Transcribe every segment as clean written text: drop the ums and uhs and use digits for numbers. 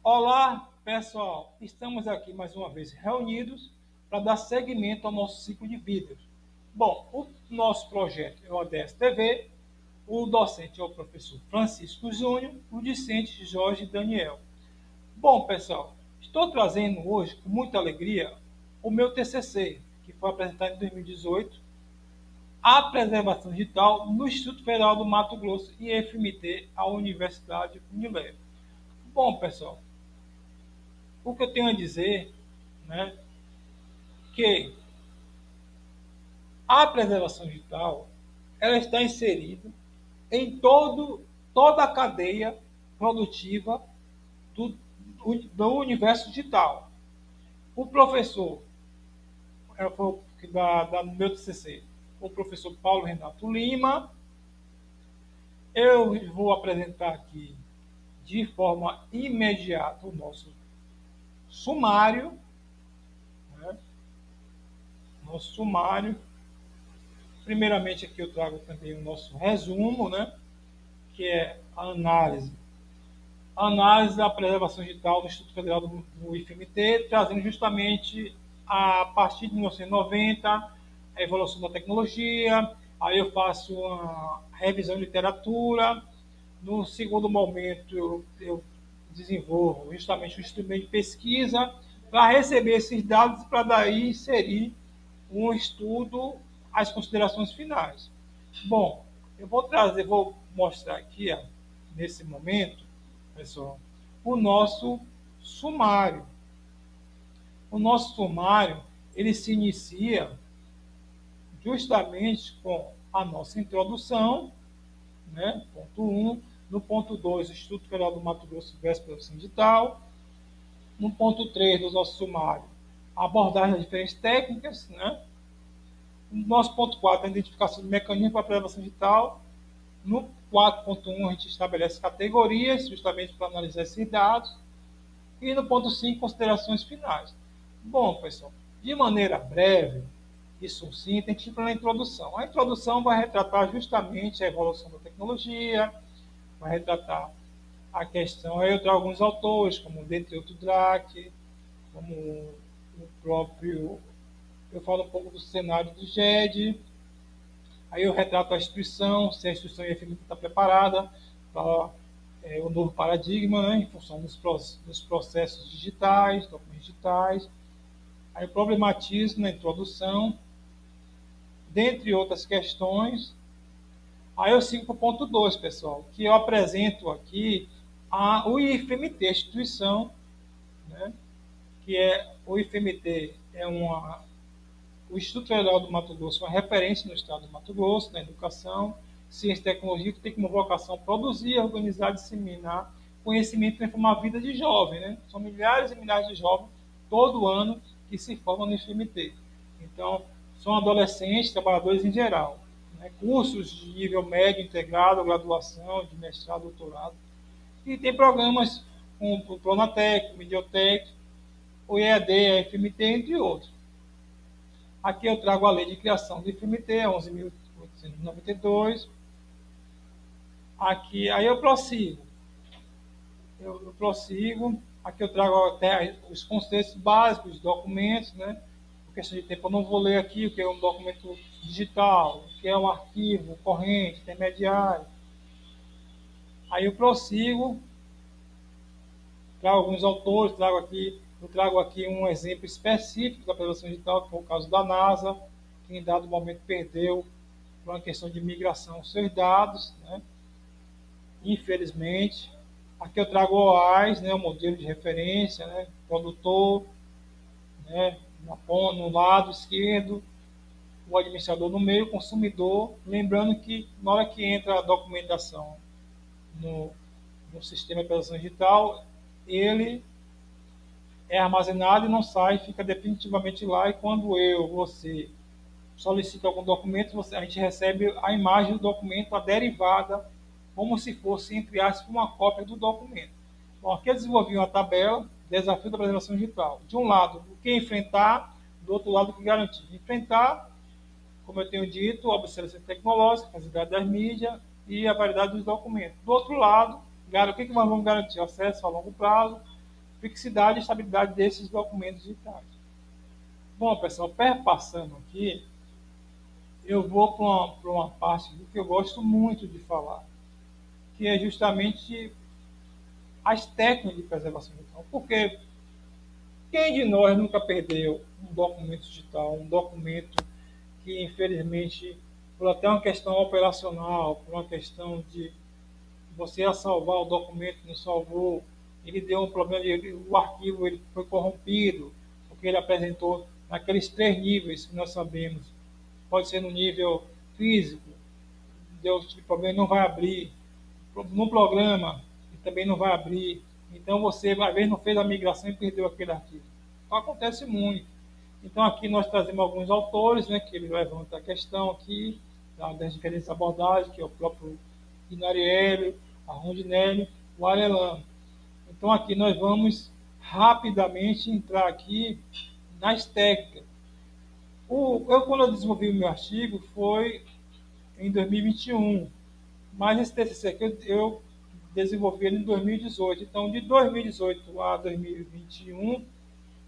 Olá, pessoal! Estamos aqui mais uma vez reunidos para dar seguimento ao nosso ciclo de vídeos. Bom, o nosso projeto é o ODS TV, o docente é o professor Francisco Júnior, o discente Jorge Daniel. Bom, pessoal, estou trazendo hoje, com muita alegria, o meu TCC, que foi apresentado em 2018, a preservação digital no Instituto Federal do Mato Grosso e FMT, a Universidade Unilever. Bom, pessoal, o que eu tenho a dizer, né, que a preservação digital ela está inserida em toda a cadeia produtiva do universo digital. O professor, no meu TCC, o professor Paulo Renato Lima, eu vou apresentar aqui de forma imediata o nosso sumário, né? Nosso sumário. Primeiramente aqui eu trago também o nosso resumo, né? Que é a análise da preservação digital do Instituto Federal do IFMT, trazendo justamente a partir de 1990 a evolução da tecnologia. Aí eu faço uma revisão de literatura. No segundo momento eu desenvolvo justamente um instrumento de pesquisa para receber esses dados para daí inserir um estudo, as considerações finais. Bom, vou mostrar aqui, ó, nesse momento, pessoal, o nosso sumário. O nosso sumário, ele se inicia justamente com a nossa introdução, né? Ponto 1. No ponto 2, o Instituto Federal do Mato Grosso versus Preservação Digital. No ponto 3 do nosso sumário, a abordagem das diferentes técnicas, né? No nosso ponto 4, a identificação de mecanismos para a preservação digital. No 4.1, a gente estabelece categorias, justamente para analisar esses dados. E no ponto 5, considerações finais. Bom, pessoal, de maneira breve e sucinta, a gente entra na introdução. A introdução vai retratar justamente a evolução da tecnologia, vai retratar a questão. Aí eu trago alguns autores, como dentre outros Drake, como o próprio. Eu falo um pouco do cenário do GED. Aí eu retrato a instituição, se a instituição IFMT está preparada para o novo paradigma, né, em função dos processos digitais, documentos digitais. Aí eu problematizo na introdução, dentre outras questões. Aí eu sigo para o ponto 2, pessoal, que eu apresento aqui o IFMT, a instituição, né, que é o IFMT, o Instituto Federal do Mato Grosso, uma referência no estado do Mato Grosso, na educação, ciência e tecnologia, que tem como vocação produzir, organizar, disseminar conhecimento para informar a vida de jovem, né? São milhares e milhares de jovens todo ano que se formam no IFMT. Então, são adolescentes, trabalhadores em geral, né? Cursos de nível médio, integrado, graduação, de mestrado, doutorado. E tem programas como o Pronatec, o Mediotec, o EAD, a IFMT, entre outros. Aqui eu trago a lei de criação do IFMT, 11.892. Aqui, aí eu prossigo. Eu prossigo. Aqui eu trago até os conceitos básicos de documentos, né? Por questão de tempo, eu não vou ler aqui o que é um documento digital, o que é um arquivo corrente, intermediário. Aí eu prossigo. Trago alguns autores, eu trago aqui um exemplo específico da preservação digital, que foi o caso da NASA, que em dado momento perdeu, por uma questão de migração, seus dados, né? Infelizmente. Aqui eu trago o OAS, né? O modelo de referência, né? Produtor, né? No lado esquerdo, o administrador no meio, o consumidor. Lembrando que na hora que entra a documentação no sistema de preservação digital, ele é armazenado e não sai, fica definitivamente lá. E quando você solicita algum documento, a gente recebe a imagem do documento, a derivada, como se fosse, entre aspas, uma cópia do documento. Bom, aqui eu desenvolvi uma tabela, desafio da preservação digital. De um lado, o que enfrentar, do outro lado, o que garantir. Enfrentar, como eu tenho dito, a obsolescência tecnológica, a fragilidade das mídias e a variedade dos documentos. Do outro lado, o que nós vamos garantir? Acesso a longo prazo, fixidade e estabilidade desses documentos digitais. Bom, pessoal, perpassando aqui, eu vou para uma parte do que eu gosto muito de falar, que é justamente as técnicas de preservação digital. Porque quem de nós nunca perdeu um documento digital, um documento que, infelizmente, por até uma questão operacional, por uma questão de você ia salvar o documento, não salvou, ele deu um problema, o arquivo ele foi corrompido, porque ele apresentou naqueles 3 níveis que nós sabemos. Pode ser no nível físico, deu tipo de problema, não vai abrir. No programa, também não vai abrir. Então você, às vezes, não fez a migração e perdeu aquele arquivo. Então acontece muito. Então aqui nós trazemos alguns autores, né, que ele levanta a questão aqui, das diferentes abordagens, que é o próprio Inarielli, a Rondinelli, o Arelan. Então aqui nós vamos rapidamente entrar aqui nas técnicas. Quando eu desenvolvi o meu artigo foi em 2021, mas esse TCC aqui eu desenvolvi ele em 2018. Então, de 2018 a 2021,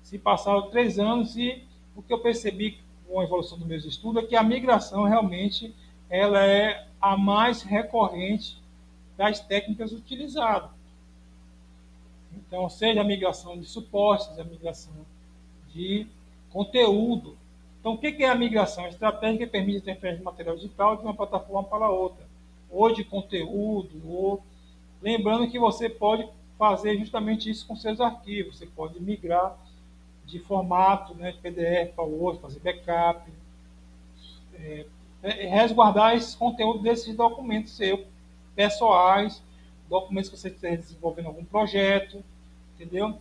se passaram 3 anos e o que eu percebi com a evolução dos meus estudos é que a migração realmente ela é a mais recorrente das técnicas utilizadas. Então, seja a migração de suportes, a migração de conteúdo. Então, o que é a migração? A estratégia que permite a transferência de material digital de uma plataforma para outra, ou de conteúdo, ou lembrando que você pode fazer justamente isso com seus arquivos. Você pode migrar de formato, né, de PDF para Word, fazer backup, resguardar esse conteúdo desses documentos seus, pessoais, documentos que você esteja desenvolvendo algum projeto, entendeu?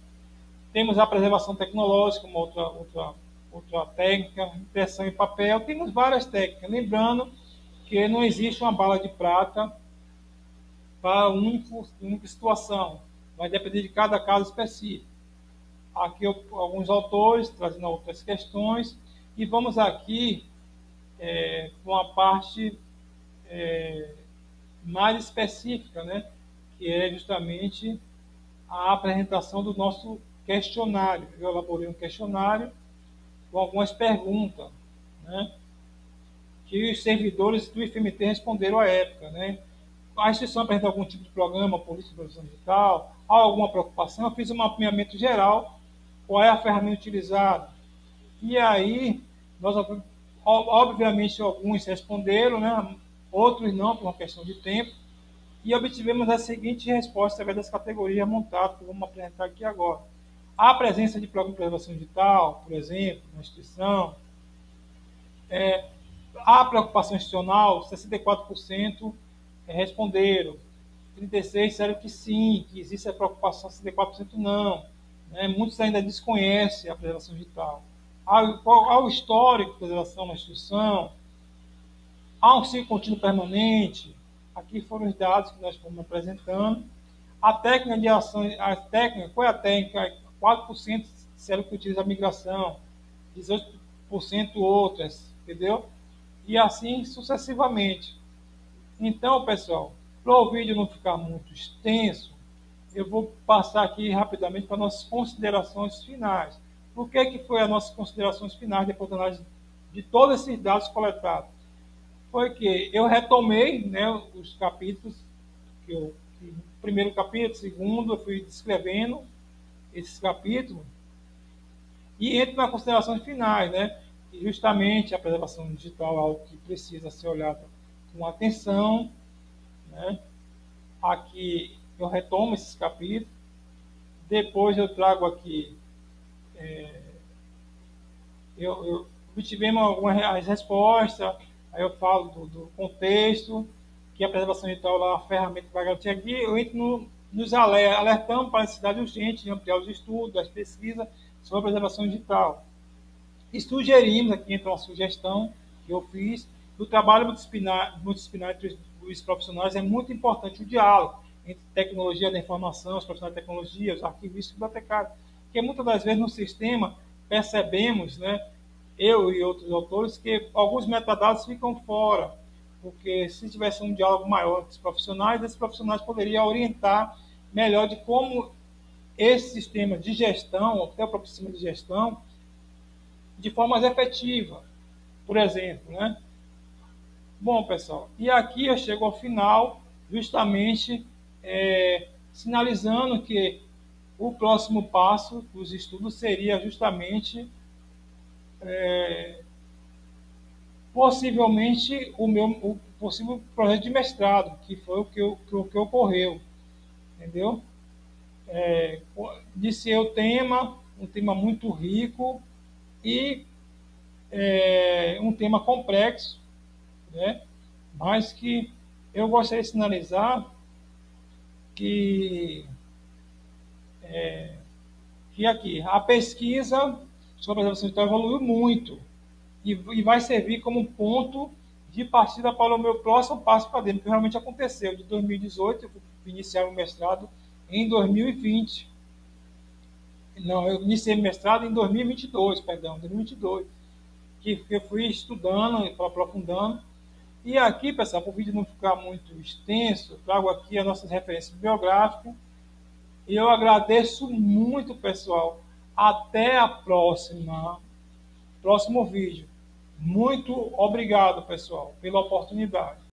Temos a preservação tecnológica, uma outra técnica, impressão em papel, temos várias técnicas. Lembrando que não existe uma bala de prata para uma única situação, vai depender de cada caso específico. Aqui alguns autores trazendo outras questões, e vamos aqui com a parte mais específica, né, que é justamente a apresentação do nosso questionário. Eu elaborei um questionário com algumas perguntas, né, que os servidores do IFMT responderam à época, né? A instituição apresenta algum tipo de programa, política de produção digital, há alguma preocupação? Eu fiz um mapeamento geral, qual é a ferramenta utilizada. E aí, nós, obviamente, alguns responderam, né? Outros não, por uma questão de tempo, e obtivemos a seguinte resposta através das categorias montadas, que vamos apresentar aqui agora. A presença de programa de preservação digital, por exemplo, na instituição, a preocupação institucional, 64% responderam. 36% disseram que sim, que existe a preocupação, 64% não. Né? Muitos ainda desconhecem a preservação digital. Há o histórico de preservação na instituição, há um ciclo contínuo permanente. Aqui foram os dados que nós fomos apresentando. A técnica de ação, qual é a técnica? 4% disseram que utiliza a migração, 18% outras, entendeu? E assim sucessivamente. Então, pessoal, para o vídeo não ficar muito extenso, eu vou passar aqui rapidamente para nossas considerações finais. Por que foi as nossas considerações finais depois da análise de todos esses dados coletados? Foi que eu retomei, né, os capítulos, o primeiro capítulo, o segundo, eu fui descrevendo esses capítulos e entro nas considerações finais, né? E justamente a preservação digital é algo que precisa ser olhado com atenção, né? Aqui eu retomo esses capítulos, depois eu trago aqui, eu obtivemos algumas respostas, aí eu falo do contexto, que a preservação digital é uma ferramenta que vai garantir aqui, eu entro nos alertando para a necessidade urgente de ampliar os estudos, as pesquisas sobre a preservação digital. E sugerimos, aqui entra uma sugestão que eu fiz, do trabalho multidisciplinar entre os profissionais é muito importante o diálogo entre tecnologia da informação, os profissionais de tecnologia, os arquivistas e bibliotecários, porque muitas das vezes no sistema percebemos, né, eu e outros autores, que alguns metadados ficam fora, porque se tivesse um diálogo maior entre os profissionais, esses profissionais poderiam orientar melhor de como esse sistema de gestão, até o próprio sistema de gestão, de forma mais efetiva, por exemplo, né? Bom, pessoal, e aqui eu chego ao final, justamente sinalizando que o próximo passo dos estudos seria justamente, possivelmente, o possível projeto de mestrado, que foi o que ocorreu, entendeu? De ser um tema muito rico e um tema complexo, né? Mas que eu gostaria de sinalizar que, que aqui a pesquisa sobre a preservação digital evoluiu muito e vai servir como um ponto de partida para o meu próximo passo acadêmico, que realmente aconteceu. De 2018, eu fui iniciar o mestrado em 2020. Não, eu iniciei o mestrado em 2022, perdão, 2022, que eu fui estudando, aprofundando. E aqui, pessoal, para o vídeo não ficar muito extenso, eu trago aqui as nossas referências biográficas. E eu agradeço muito, pessoal. Até a próximo vídeo. Muito obrigado, pessoal, pela oportunidade.